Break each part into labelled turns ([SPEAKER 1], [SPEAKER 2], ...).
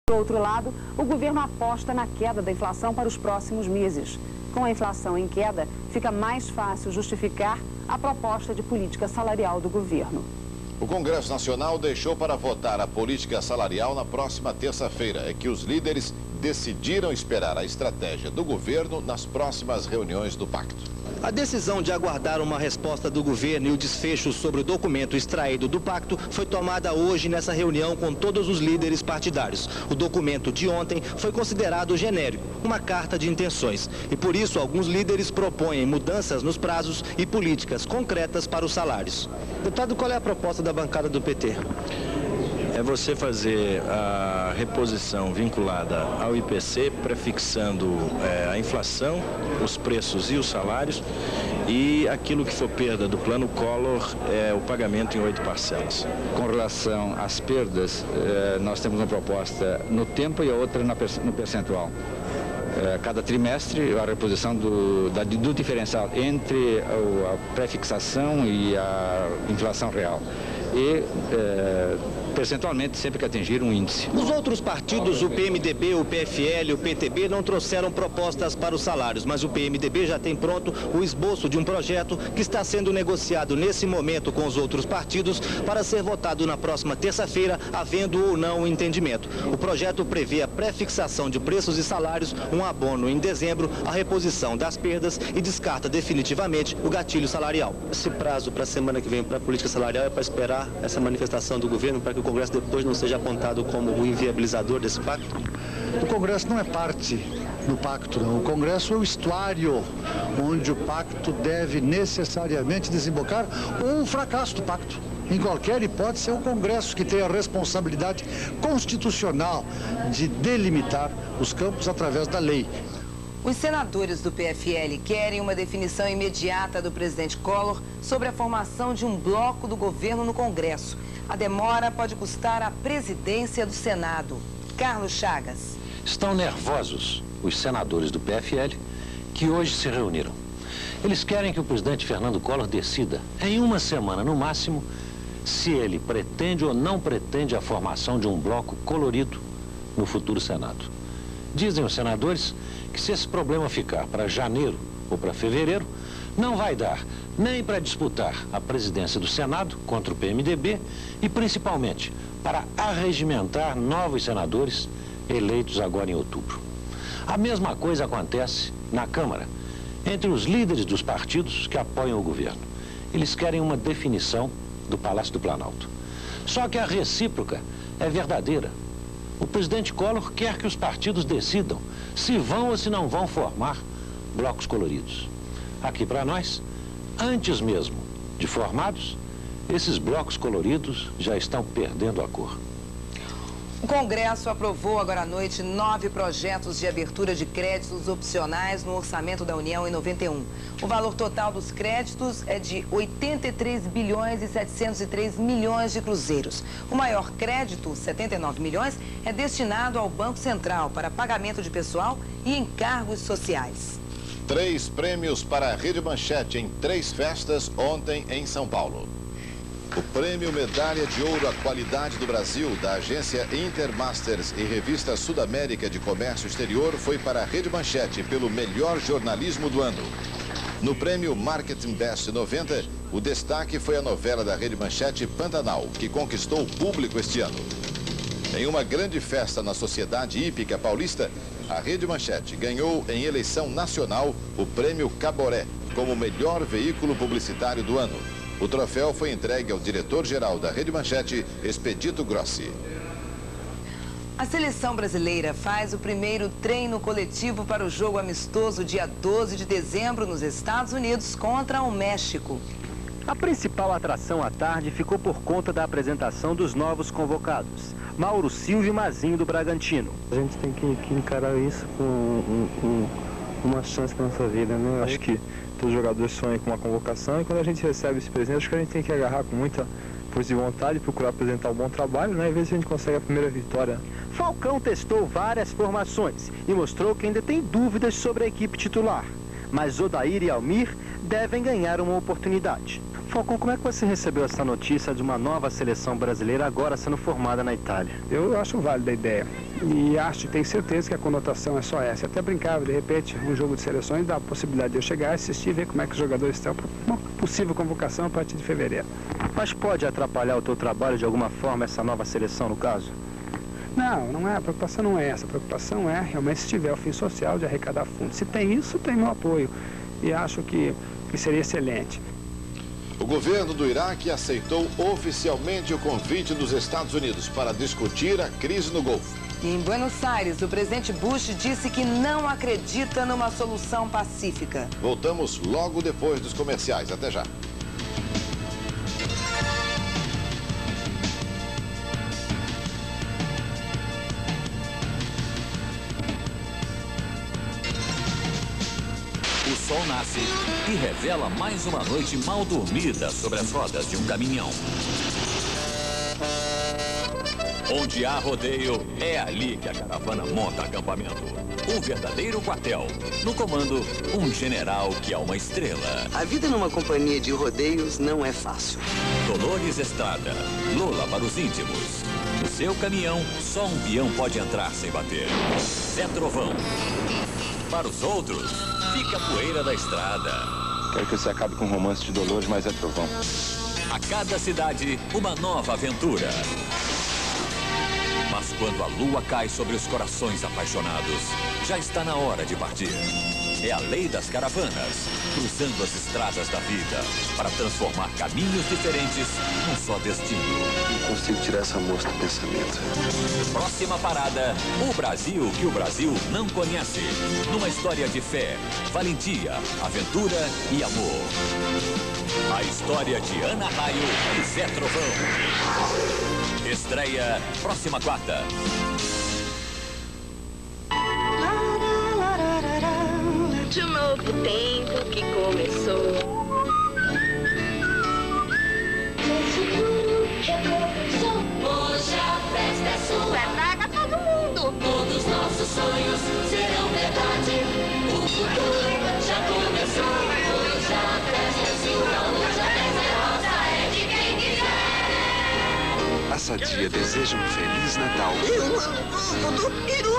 [SPEAKER 1] Por outro lado, o governo aposta na queda da inflação para os próximos meses. Com a inflação em queda, fica mais fácil justificar a proposta de política salarial do governo.
[SPEAKER 2] O Congresso Nacional deixou para votar a política salarial na próxima terça-feira. É que os líderes decidiram esperar a estratégia do governo nas próximas reuniões do pacto.
[SPEAKER 3] A decisão de aguardar uma resposta do governo e o desfecho sobre o documento extraído do pacto foi tomada hoje nessa reunião com todos os líderes partidários. O documento de ontem foi considerado genérico, uma carta de intenções. E por isso alguns líderes propõem mudanças nos prazos e políticas concretas para os salários. Deputado, qual é a proposta da bancada do PT?
[SPEAKER 4] É você fazer a reposição vinculada ao IPC, prefixando a inflação, os preços e os salários, e aquilo que for perda do plano Collor, o pagamento em 8 parcelas.
[SPEAKER 5] Com relação às perdas, nós temos uma proposta no tempo e a outra no percentual. Cada trimestre, a reposição do diferencial entre a prefixação e a inflação real. E percentualmente sempre que atingir um índice.
[SPEAKER 3] Os outros partidos, o PMDB, o PFL, o PTB, não trouxeram propostas para os salários, mas o PMDB já tem pronto o esboço de um projeto que está sendo negociado nesse momento com os outros partidos para ser votado na próxima terça-feira, havendo ou não o entendimento. O projeto prevê a prefixação de preços e salários, um abono em dezembro, a reposição das perdas e descarta definitivamente o gatilho salarial. Esse prazo para a semana que vem para a política salarial é para esperar essa manifestação do governo para que o Congresso depois não seja apontado como o inviabilizador desse pacto?
[SPEAKER 6] O Congresso não é parte do pacto, não. O Congresso é o estuário onde o pacto deve necessariamente desembocar ou o fracasso do pacto. Em qualquer hipótese, é o Congresso que tem a responsabilidade constitucional de delimitar os campos através da lei.
[SPEAKER 7] Os senadores do PFL querem uma definição imediata do presidente Collor sobre a formação de um bloco do governo no Congresso. A demora pode custar a presidência do Senado. Carlos Chagas.
[SPEAKER 8] Estão nervosos os senadores do PFL que hoje se reuniram. Eles querem que o presidente Fernando Collor decida, em uma semana no máximo, se ele pretende ou não pretende a formação de um bloco colorido no futuro Senado. Dizem os senadores que se esse problema ficar para janeiro ou para fevereiro, não vai dar nem para disputar a presidência do Senado contra o PMDB e principalmente para arregimentar novos senadores eleitos agora em outubro. A mesma coisa acontece na Câmara, entre os líderes dos partidos que apoiam o governo. Eles querem uma definição do Palácio do Planalto. Só que a recíproca é verdadeira. O presidente Collor quer que os partidos decidam se vão ou se não vão formar blocos coloridos. Aqui para nós, antes mesmo de formados, esses blocos coloridos já estão perdendo a cor.
[SPEAKER 7] O Congresso aprovou agora à noite 9 projetos de abertura de créditos opcionais no orçamento da União em 91. O valor total dos créditos é de 83 bilhões e 703 milhões de cruzeiros. O maior crédito, 79 milhões, é destinado ao Banco Central para pagamento de pessoal e encargos sociais.
[SPEAKER 2] 3 prêmios para a Rede Manchete em 3 festas ontem em São Paulo. O prêmio Medalha de Ouro à Qualidade do Brasil, da agência Intermasters e Revista Sudamérica de Comércio Exterior, foi para a Rede Manchete pelo melhor jornalismo do ano. No prêmio Marketing Best 90, o destaque foi a novela da Rede Manchete Pantanal, que conquistou o público este ano. Em uma grande festa na Sociedade Hípica Paulista, a Rede Manchete ganhou em eleição nacional o prêmio Caboré como melhor veículo publicitário do ano. O troféu foi entregue ao diretor-geral da Rede Manchete, Expedito Grossi.
[SPEAKER 7] A seleção brasileira faz o primeiro treino coletivo para o jogo amistoso dia 12 de dezembro nos Estados Unidos contra o México.
[SPEAKER 9] A principal atração à tarde ficou por conta da apresentação dos novos convocados, Mauro Silva e Mazinho do Bragantino.
[SPEAKER 10] A gente tem que encarar isso com uma chance na nossa vida, né? Eu acho que todos os jogadores sonham com uma convocação e quando a gente recebe esse presente, acho que a gente tem que agarrar com muita força de vontade e procurar apresentar um bom trabalho, né? E ver se a gente consegue a primeira vitória.
[SPEAKER 9] Falcão testou várias formações e mostrou que ainda tem dúvidas sobre a equipe titular. Mas Odair e Almir devem ganhar uma oportunidade. Falcão, como é que você recebeu essa notícia de uma nova seleção brasileira agora sendo formada na Itália?
[SPEAKER 11] Eu acho válida a ideia e tenho certeza que a conotação é só essa. Eu até brincava, de repente, um jogo de seleções dá a possibilidade de eu chegar, assistir e ver como é que os jogadores estão para uma possível convocação a partir de fevereiro.
[SPEAKER 9] Mas pode atrapalhar o teu trabalho de alguma forma essa nova seleção, no caso?
[SPEAKER 11] Não é, a preocupação não é essa. A preocupação é realmente se tiver o fim social de arrecadar fundos. Se tem isso, tem meu apoio e acho que seria excelente.
[SPEAKER 2] O governo do Iraque aceitou oficialmente o convite dos Estados Unidos para discutir a crise no Golfo.
[SPEAKER 7] E em Buenos Aires, o presidente Bush disse que não acredita numa solução pacífica.
[SPEAKER 2] Voltamos logo depois dos comerciais. Até já.
[SPEAKER 12] O sol nasce e revela mais uma noite mal dormida sobre as rodas de um caminhão. Onde há rodeio, é ali que a caravana monta acampamento. Um verdadeiro quartel. No comando, um general que é uma estrela.
[SPEAKER 13] A vida numa companhia de rodeios não é fácil.
[SPEAKER 12] Dolores Estrada, Lola para os íntimos. No seu caminhão, só um peão pode entrar sem bater. Zé Trovão. Para os outros, fica a poeira da estrada.
[SPEAKER 10] Quero que você acabe com o romance de Dolores, mas é Trovão.
[SPEAKER 12] A cada cidade, uma nova aventura. Mas quando a lua cai sobre os corações apaixonados, já está na hora de partir. É a lei das caravanas, cruzando as estradas da vida, para transformar caminhos diferentes num só destino.
[SPEAKER 14] Não consigo tirar essa moça do pensamento.
[SPEAKER 12] Próxima parada, o Brasil que o Brasil não conhece. Numa história de fé, valentia, aventura e amor. A história de Ana Raio e Zé Trovão. Estreia próxima quarta.
[SPEAKER 15] De um novo tempo que começou.
[SPEAKER 16] Hoje a festa é sua.
[SPEAKER 15] Traga todo mundo.
[SPEAKER 16] Todos nossos sonhos serão verdade. O futuro já começou. Hoje a festa é sua. Hoje a festa é nossa, é de quem quiser.
[SPEAKER 14] A Sadia deseja um Feliz Natal.
[SPEAKER 13] Eu amo do peru.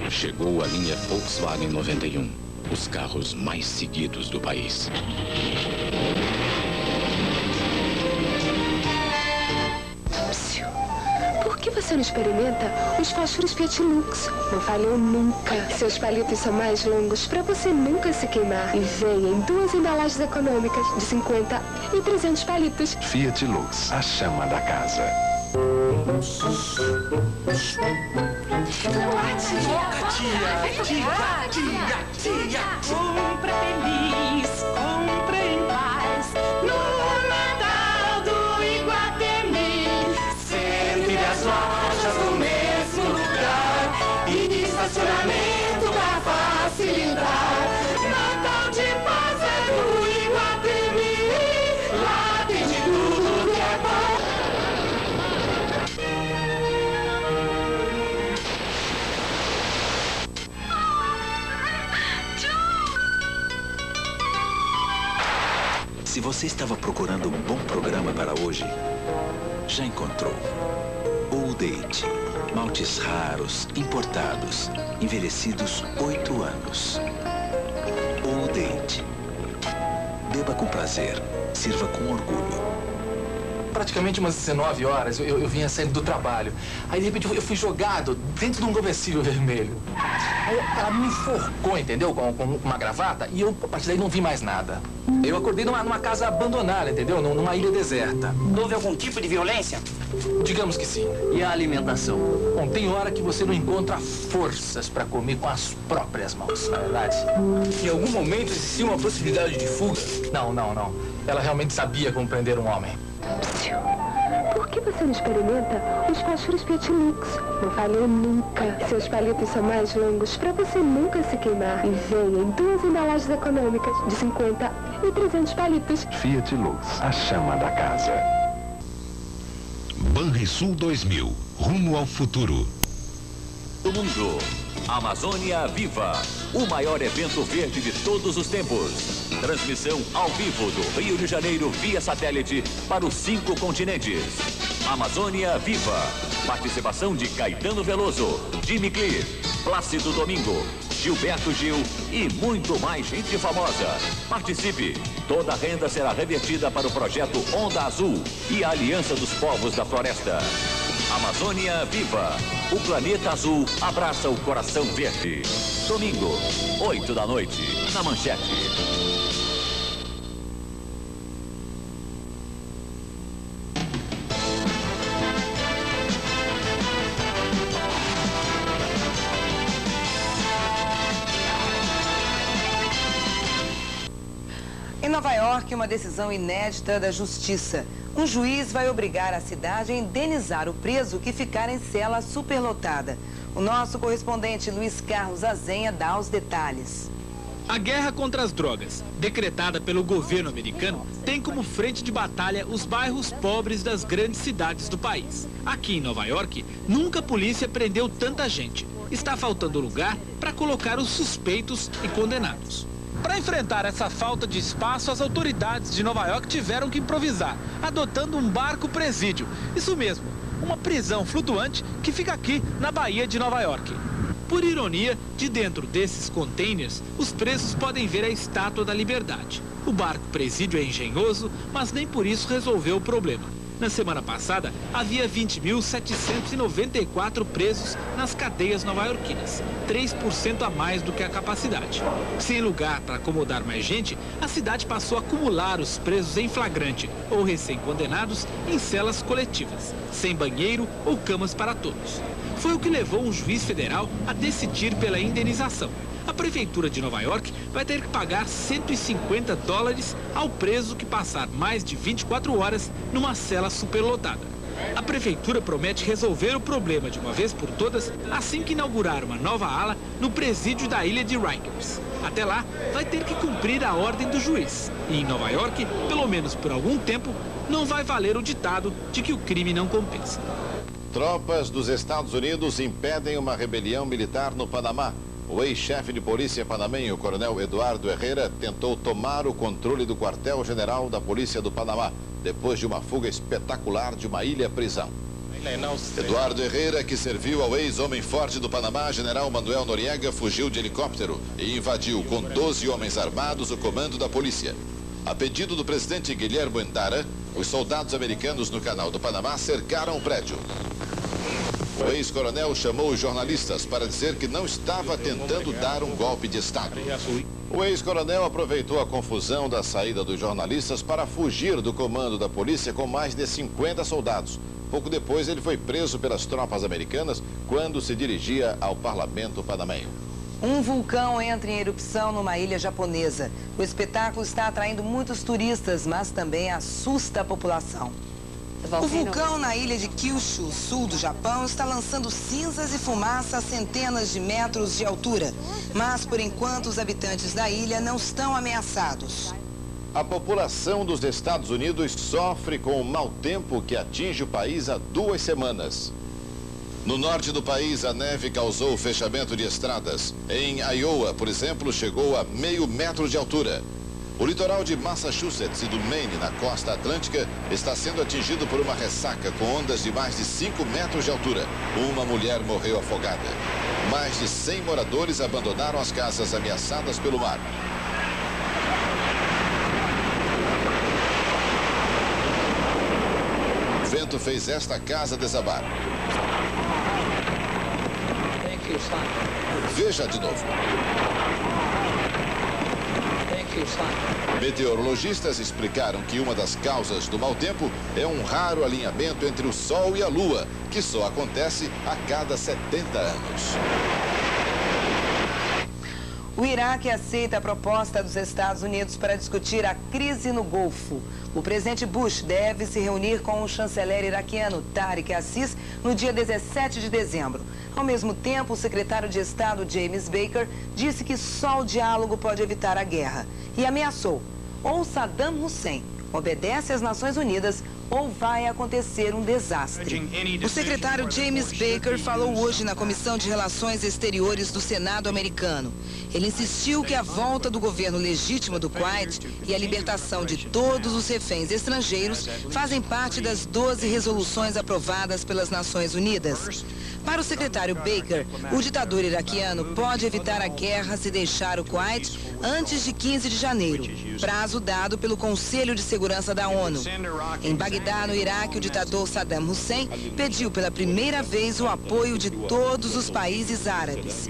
[SPEAKER 17] Chegou a linha Volkswagen 91, os carros mais seguidos do país.
[SPEAKER 15] Por que você não experimenta os fósforos Fiat Lux? Não falham nunca. Seus palitos são mais longos para você nunca se queimar. E vem em 2 embalagens econômicas de 50 e 300 palitos.
[SPEAKER 14] Fiat Lux, a chama da casa.
[SPEAKER 16] Tia. Compra feliz, compra em paz. No Natal do Iguatemi. Sempre as lojas no mesmo lugar. E estacionamento pra facilitar. Natal de paz é do Iguatemi. Lá tem de tudo que é bom.
[SPEAKER 18] Se você estava procurando um bom programa para hoje, já encontrou. Old Age. Maltes raros, importados, envelhecidos 8 anos. Old Age. Beba com prazer, sirva com orgulho.
[SPEAKER 19] Praticamente umas 19 horas, eu vinha saindo do trabalho. Aí, de repente, eu fui jogado dentro de um conversível vermelho. Aí, ela me enforcou, entendeu? Com uma gravata, e eu, a partir daí, não vi mais nada. Eu acordei numa casa abandonada, entendeu? Numa ilha deserta.
[SPEAKER 20] Houve algum tipo de violência?
[SPEAKER 19] Digamos que sim.
[SPEAKER 20] E a alimentação?
[SPEAKER 19] Bom, tem hora que você não encontra forças para comer com as próprias mãos, não é verdade?
[SPEAKER 20] Em algum momento existia uma possibilidade de fuga?
[SPEAKER 19] Não. Ela realmente sabia como prender um homem.
[SPEAKER 15] Por que você não experimenta os fósforos Petilux? Não falham nunca. Seus palitos são mais longos para você nunca se queimar. E vem em 2 embalagens econômicas de 50 e 300 palitos.
[SPEAKER 14] Fiat Lux, a chama da casa.
[SPEAKER 12] Banrisul 2000, rumo ao futuro. O mundo. Amazônia Viva, o maior evento verde de todos os tempos. Transmissão ao vivo do Rio de Janeiro via satélite para os 5 continentes. Amazônia Viva. Participação de Caetano Veloso, Jimmy Cliff, Plácido Domingo, Gilberto Gil e muito mais gente famosa. Participe! Toda a renda será revertida para o projeto Onda Azul e a Aliança dos Povos da Floresta. Amazônia Viva. O planeta azul abraça o coração verde. Domingo, 8 da noite, na Manchete.
[SPEAKER 7] Em Nova York, uma decisão inédita da Justiça. Um juiz vai obrigar a cidade a indenizar o preso que ficar em cela superlotada. O nosso correspondente Luiz Carlos Azenha dá os detalhes.
[SPEAKER 21] A guerra contra as drogas, decretada pelo governo americano, tem como frente de batalha os bairros pobres das grandes cidades do país. Aqui em Nova York, nunca a polícia prendeu tanta gente. Está faltando lugar para colocar os suspeitos e condenados. Para enfrentar essa falta de espaço, as autoridades de Nova York tiveram que improvisar, adotando um barco-presídio. Isso mesmo, uma prisão flutuante que fica aqui na Baía de Nova York. Por ironia, de dentro desses containers, os presos podem ver a Estátua da Liberdade. O barco-presídio é engenhoso, mas nem por isso resolveu o problema. Na semana passada, havia 20.794 presos nas cadeias nova-iorquinas, 3% a mais do que a capacidade. Sem lugar para acomodar mais gente, a cidade passou a acumular os presos em flagrante ou recém-condenados em celas coletivas, sem banheiro ou camas para todos. Foi o que levou um juiz federal a decidir pela indenização. A prefeitura de Nova York vai ter que pagar $150 ao preso que passar mais de 24 horas numa cela superlotada. A prefeitura promete resolver o problema de uma vez por todas assim que inaugurar uma nova ala no presídio da ilha de Rikers. Até lá, vai ter que cumprir a ordem do juiz. E em Nova York, pelo menos por algum tempo, não vai valer o ditado de que o crime não compensa.
[SPEAKER 2] Tropas dos Estados Unidos impedem uma rebelião militar no Panamá. O ex-chefe de polícia panamenho, o coronel Eduardo Herrera, tentou tomar o controle do quartel-general da polícia do Panamá, depois de uma fuga espetacular de uma ilha-prisão. Eduardo Herrera, que serviu ao ex-homem forte do Panamá, general Manuel Noriega, fugiu de helicóptero e invadiu com 12 homens armados o comando da polícia. A pedido do presidente Guilherme Endara, os soldados americanos no canal do Panamá cercaram o prédio. O ex-coronel chamou os jornalistas para dizer que não estava tentando dar um golpe de Estado. O ex-coronel aproveitou a confusão da saída dos jornalistas para fugir do comando da polícia com mais de 50 soldados. Pouco depois, ele foi preso pelas tropas americanas quando se dirigia ao parlamento panamenho.
[SPEAKER 7] Um vulcão entra em erupção numa ilha japonesa. O espetáculo está atraindo muitos turistas, mas também assusta a população. O vulcão na ilha de Kyushu, sul do Japão, está lançando cinzas e fumaça a centenas de metros de altura. Mas, por enquanto, os habitantes da ilha não estão ameaçados.
[SPEAKER 2] A população dos Estados Unidos sofre com o mau tempo que atinge o país há 2 semanas. No norte do país, a neve causou o fechamento de estradas. Em Iowa, por exemplo, chegou a meio metro de altura. O litoral de Massachusetts e do Maine, na costa atlântica, está sendo atingido por uma ressaca com ondas de mais de 5 metros de altura. Uma mulher morreu afogada. Mais de 100 moradores abandonaram as casas ameaçadas pelo mar. O vento fez esta casa desabar. Veja de novo. Meteorologistas explicaram que uma das causas do mau tempo é um raro alinhamento entre o Sol e a Lua, que só acontece a cada 70 anos.
[SPEAKER 7] O Iraque aceita a proposta dos Estados Unidos para discutir a crise no Golfo. O presidente Bush deve se reunir com o chanceler iraquiano Tariq Aziz no dia 17 de dezembro. Ao mesmo tempo, o secretário de Estado James Baker disse que só o diálogo pode evitar a guerra e ameaçou: ou Saddam Hussein obedece às Nações Unidas ou vai acontecer um desastre. O secretário James Baker falou hoje na Comissão de Relações Exteriores do Senado americano. Ele insistiu que a volta do governo legítimo do Kuwait e a libertação de todos os reféns estrangeiros fazem parte das 12 resoluções aprovadas pelas Nações Unidas. Para o secretário Baker, o ditador iraquiano pode evitar a guerra se deixar o Kuwait antes de 15 de janeiro, prazo dado pelo Conselho de Segurança da ONU. Em Bagdá, no Iraque, o ditador Saddam Hussein pediu pela primeira vez o apoio de todos os países árabes.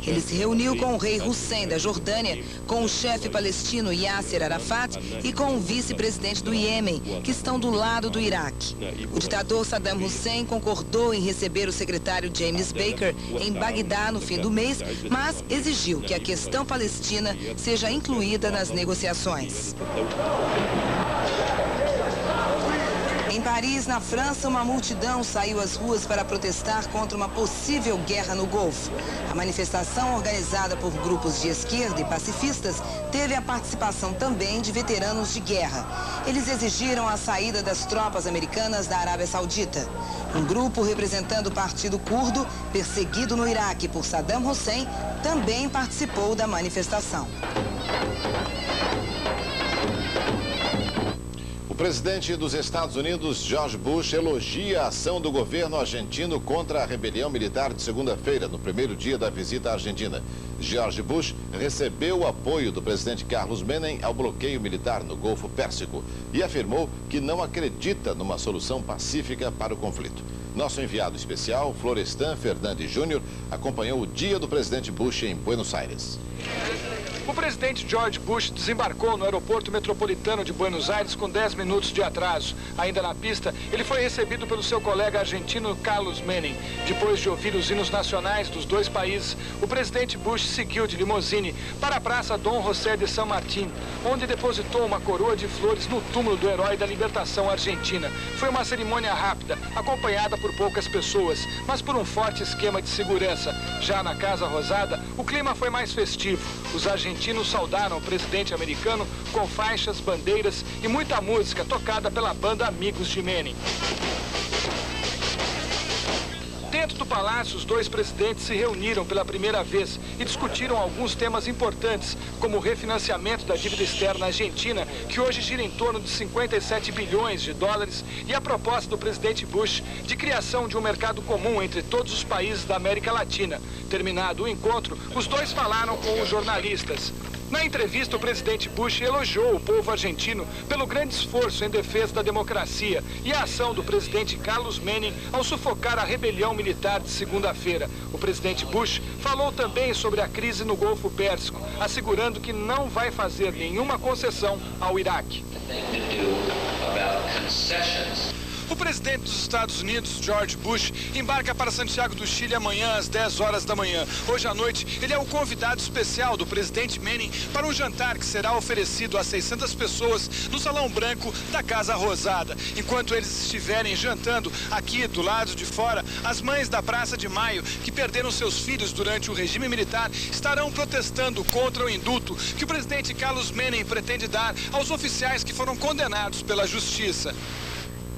[SPEAKER 7] Ele se reuniu com o rei Hussein da Jordânia, com o chefe palestino Yasser Arafat e com o vice-presidente do Iêmen, que estão do lado do Iraque. O ditador Saddam Hussein concordou em receber o secretário James Baker em Bagdá no fim do mês, mas exigiu que a questão palestina seja incluída nas negociações. Em Paris, na França, uma multidão saiu às ruas para protestar contra uma possível guerra no Golfo. A manifestação, organizada por grupos de esquerda e pacifistas, teve a participação também de veteranos de guerra. Eles exigiram a saída das tropas americanas da Arábia Saudita. Um grupo representando o Partido Curdo, perseguido no Iraque por Saddam Hussein, também participou da manifestação.
[SPEAKER 2] O presidente dos Estados Unidos, George Bush, elogia a ação do governo argentino contra a rebelião militar de segunda-feira, no primeiro dia da visita à Argentina. George Bush recebeu o apoio do presidente Carlos Menem ao bloqueio militar no Golfo Pérsico e afirmou que não acredita numa solução pacífica para o conflito. Nosso enviado especial, Florestan Fernandes Júnior, acompanhou o dia do presidente Bush em Buenos Aires.
[SPEAKER 1] O presidente George Bush desembarcou no aeroporto metropolitano de Buenos Aires com 10 minutos de atraso. Ainda na pista, ele foi recebido pelo seu colega argentino Carlos Menem. Depois de ouvir os hinos nacionais dos dois países, o presidente Bush seguiu de limusine para a Praça Dom José de San Martín, onde depositou uma coroa de flores no túmulo do herói da libertação argentina. Foi uma cerimônia rápida, acompanhada por poucas pessoas, mas por um forte esquema de segurança. Já na Casa Rosada, o clima foi mais festivo. Os argentinos saudaram o presidente americano com faixas, bandeiras e muita música tocada pela banda Amigos de Menem. Dentro do palácio, os dois presidentes se reuniram pela primeira vez e discutiram alguns temas importantes, como o refinanciamento da dívida externa argentina, que hoje gira em torno de 57 bilhões de dólares, e a proposta do presidente Bush de criação de um mercado comum entre todos os países da América Latina. Terminado o encontro, os dois falaram com os jornalistas. Na entrevista, o presidente Bush elogiou o povo argentino pelo grande esforço em defesa da democracia e a ação do presidente Carlos Menem ao sufocar a rebelião militar de segunda-feira. O presidente Bush falou também sobre a crise no Golfo Pérsico, assegurando que não vai fazer nenhuma concessão ao Iraque. O presidente dos Estados Unidos, George Bush, embarca para Santiago do Chile amanhã às 10 horas da manhã. Hoje à noite, ele é o convidado especial do presidente Menem para um jantar que será oferecido a 600 pessoas no Salão Branco da Casa Rosada. Enquanto eles estiverem jantando aqui do lado de fora, as mães da Praça de Maio, que perderam seus filhos durante o regime militar, estarão protestando contra o indulto que o presidente Carlos Menem pretende dar aos oficiais que foram condenados pela justiça.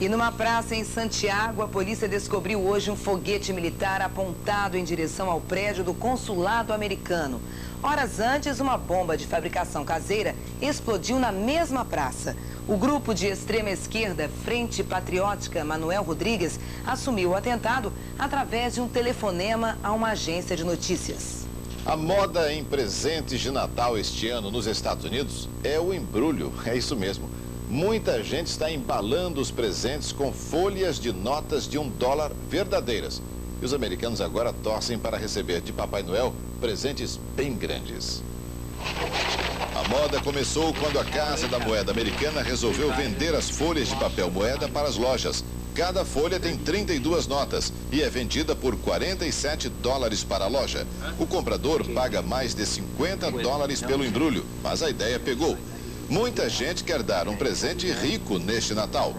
[SPEAKER 7] E numa praça em Santiago, a polícia descobriu hoje um foguete militar apontado em direção ao prédio do consulado americano. Horas antes, uma bomba de fabricação caseira explodiu na mesma praça. O grupo de extrema esquerda Frente Patriótica Manuel Rodrigues assumiu o atentado através de um telefonema a uma agência de notícias.
[SPEAKER 2] A moda em presentes de Natal este ano nos Estados Unidos é o embrulho, é isso mesmo. Muita gente está embalando os presentes com folhas de notas de $1 verdadeiras. E os americanos agora torcem para receber de Papai Noel presentes bem grandes. A moda começou quando a Casa da Moeda Americana resolveu vender as folhas de papel moeda para as lojas. Cada folha tem 32 notas e é vendida por $47 para a loja. O comprador paga mais de $50 pelo embrulho, mas a ideia pegou. Muita gente quer dar um presente rico neste Natal.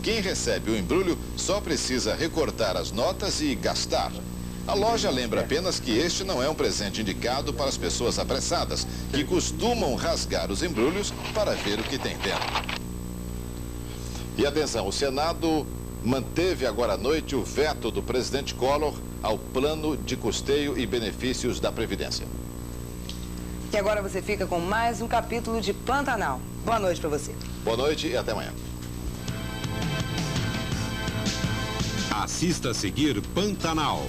[SPEAKER 2] Quem recebe o embrulho só precisa recortar as notas e gastar. A loja lembra apenas que este não é um presente indicado para as pessoas apressadas, que costumam rasgar os embrulhos para ver o que tem dentro. E atenção, o Senado manteve agora à noite o veto do presidente Collor ao plano de custeio e benefícios da Previdência.
[SPEAKER 7] E agora você fica com mais um capítulo de Pantanal. Boa noite para você.
[SPEAKER 2] Boa noite e até amanhã.
[SPEAKER 4] Assista a seguir Pantanal.